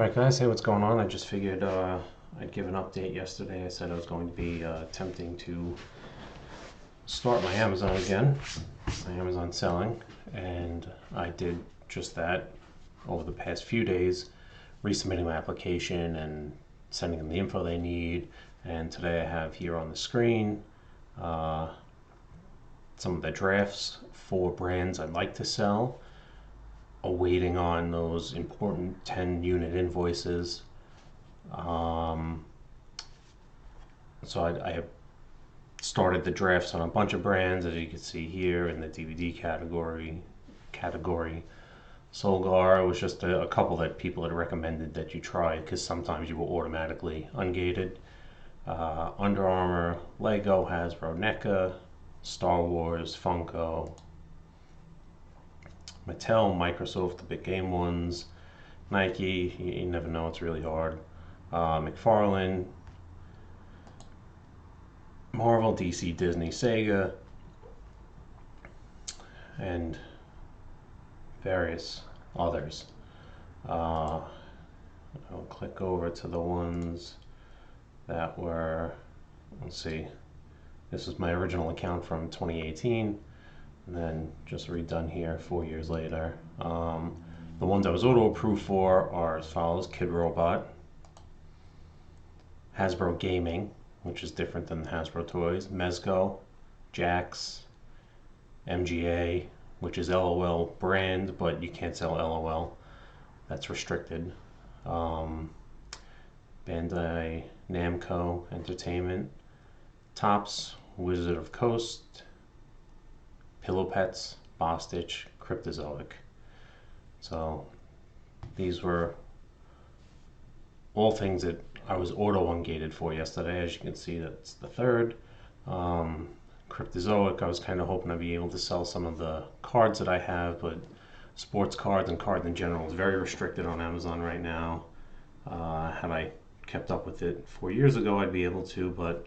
Alright guys, hey, what's going on? I just figured I'd give an update yesterday. I said I was going to be attempting to start my Amazon again, my Amazon selling, and I did just that over the past few days, resubmitting my application and sending them the info they need. And today I have here on the screen some of the drafts for brands I'd like to sell, awaiting on those important 10 unit invoices. So I have started the drafts on a bunch of brands, as you can see here in the DVD category. Solgar was just a couple that people had recommended that you try because sometimes you will automatically ungated. Under Armour, Lego, Hasbro, NECA, Star Wars, Funko, Mattel, Microsoft, the big game ones, Nike, you never know, it's really hard. McFarlane, Marvel, DC, Disney, Sega, and various others. I'll click over to the ones that were, let's see, this is my original account from 2018, and then just redone here 4 years later. The ones I was auto-approved for are as follows: Kid Robot, Hasbro Gaming, which is different than the Hasbro toys, Mezco, Jax, MGA, which is LOL brand, but you can't sell LOL. That's restricted. Bandai Namco Entertainment, Topps, Wizard of Coast, Pillow Pets, Bostitch, Cryptozoic. So these were all things that I was auto-ungated for yesterday. As you can see, that's the third. Cryptozoic, I was kind of hoping I'd be able to sell some of the cards that I have, but sports cards and cards in general is very restricted on Amazon right now. Had I kept up with it 4 years ago, I'd be able to, but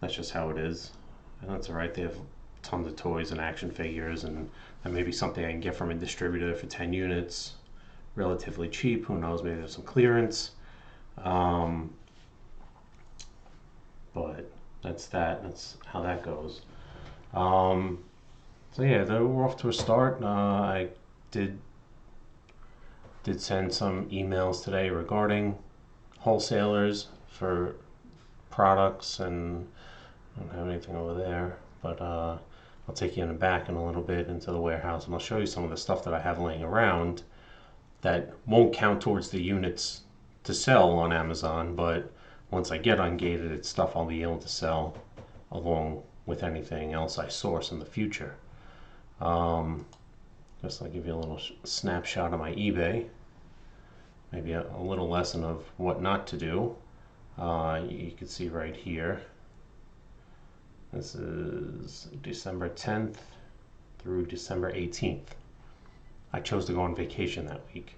that's just how it is. And that's alright, they have tons of toys and action figures, and that may be something I can get from a distributor for 10 units, relatively cheap. Who knows, maybe there's some clearance. But that's how that goes. So yeah, we're off to a start. I did send some emails today regarding wholesalers for products, and I don't have anything over there, but I'll take you in the back in a little bit into the warehouse, and I'll show you some of the stuff that I have laying around that won't count towards the units to sell on Amazon, but once I get ungated, it's stuff I'll be able to sell along with anything else I source in the future. Just I'll give you a little snapshot of my eBay, maybe a little lesson of what not to do. You can see right here, this is December 10th through December 18th. I chose to go on vacation that week.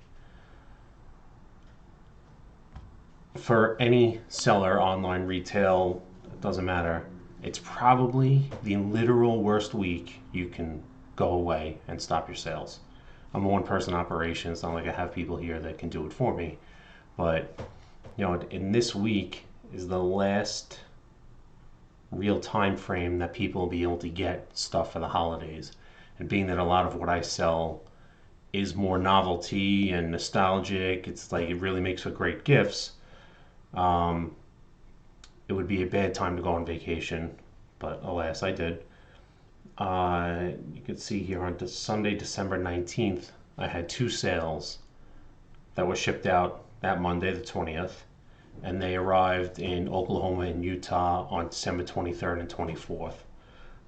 For any seller, online, retail, it doesn't matter, it's probably the literal worst week you can go away and stop your sales. I'm a one-person operation. It's not like I have people here that can do it for me, but you know, in this week is the last real time frame that people will be able to get stuff for the holidays. And being that a lot of what I sell is more novelty and nostalgic, it's like it really makes for great gifts. It would be a bad time to go on vacation, but alas, I did. You can see here on Sunday, December 19th, I had 2 sales that were shipped out that Monday, the 20th, and they arrived in Oklahoma and Utah on December 23rd and 24th.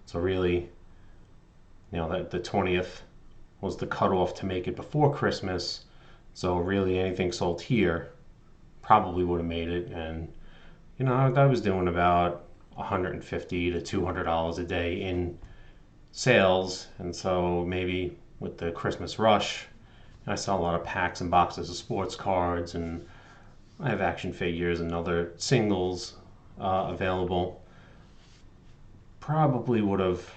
So really, you know, that the 20th was the cutoff to make it before Christmas. So really, anything sold here probably would have made it. And you know, I was doing about $150 to $200 a day in sales, and so maybe with the Christmas rush, I sell a lot of packs and boxes of sports cards, and I have action figures and other singles available. Probably would have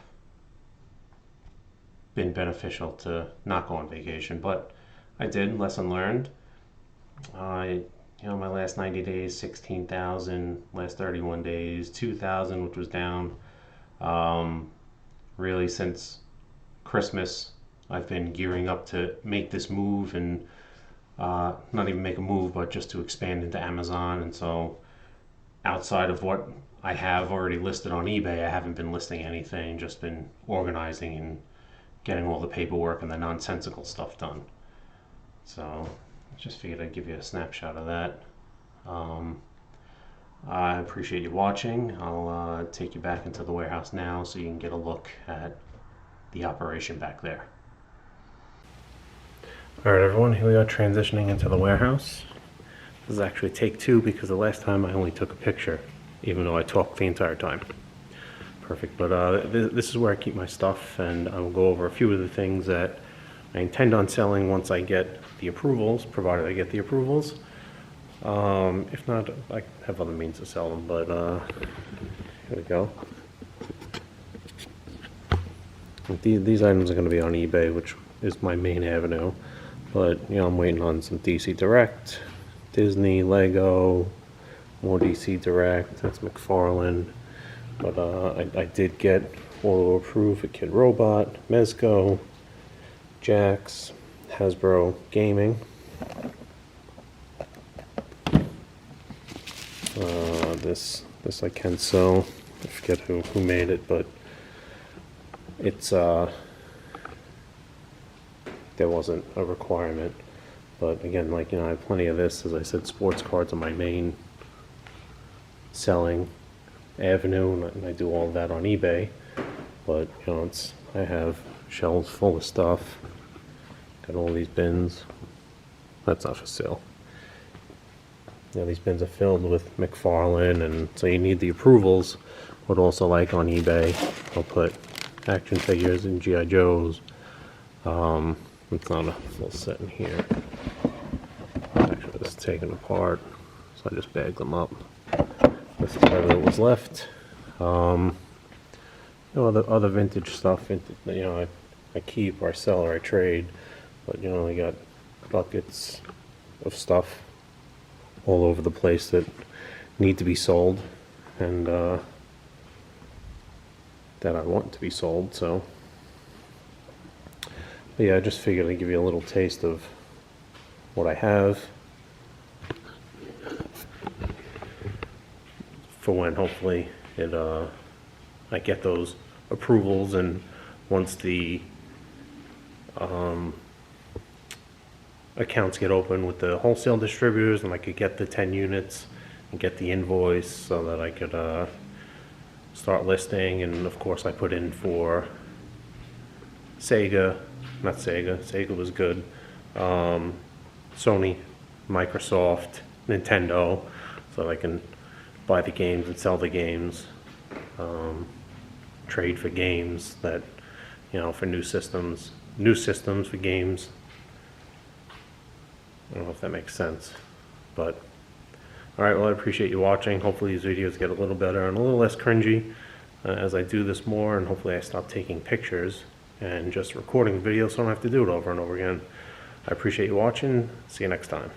been beneficial to not go on vacation, but I did. Lesson learned. My last 90 days, 16,000. Last 31 days, 2,000, which was down. Um, really, since Christmas, I've been gearing up to make this move and not even make a move, but just to expand into Amazon. And so, outside of what I have already listed on eBay, I haven't been listing anything, just been organizing and getting all the paperwork and the nonsensical stuff done. So, just figured I'd give you a snapshot of that. Um, I appreciate you watching. I'll take you back into the warehouse now so you can get a look at the operation back there. Alright everyone, here we are transitioning into the warehouse. This is actually take two because the last time I only took a picture, even though I talked the entire time. Perfect, but this is where I keep my stuff, and I will go over a few of the things that I intend on selling once I get the approvals, provided I get the approvals. If not, I have other means to sell them, but here we go. These items are going to be on eBay, which is my main avenue, but I'm waiting on some DC Direct, Disney, Lego, more DC Direct, that's McFarlane, but I did get Auto Approved for Kid Robot, Mezco, Jax, Hasbro Gaming. This I can sell. I forget who made it, but it's there wasn't a requirement. But again, I have plenty of this. As I said, sports cards are my main selling avenue, and I do all of that on eBay. But I have shelves full of stuff. Got all these bins. That's not for sale. These bins are filled with McFarlane, and so you need the approvals. But also, like on eBay, I'll put action figures and G.I. Joes. It's not a full set in here. Actually, it's taken apart, so I just bagged them up. This is whatever was left. Other vintage stuff. I keep or I sell or I trade. But I got buckets of stuff all over the place that need to be sold, and that I want to be sold. So, but yeah, I just figured I'd give you a little taste of what I have for when hopefully I get those approvals, and once the accounts get open with the wholesale distributors, and I could get the 10 units and get the invoice so that I could start listing. And of course I put in for Sega was good, Sony, Microsoft, Nintendo, so that I can buy the games and sell the games, trade for games that, for new systems for games. I don't know if that makes sense, but alright, well, I appreciate you watching. Hopefully these videos get a little better and a little less cringy as I do this more, and hopefully I stop taking pictures and just recording videos so I don't have to do it over and over again. I appreciate you watching. See you next time.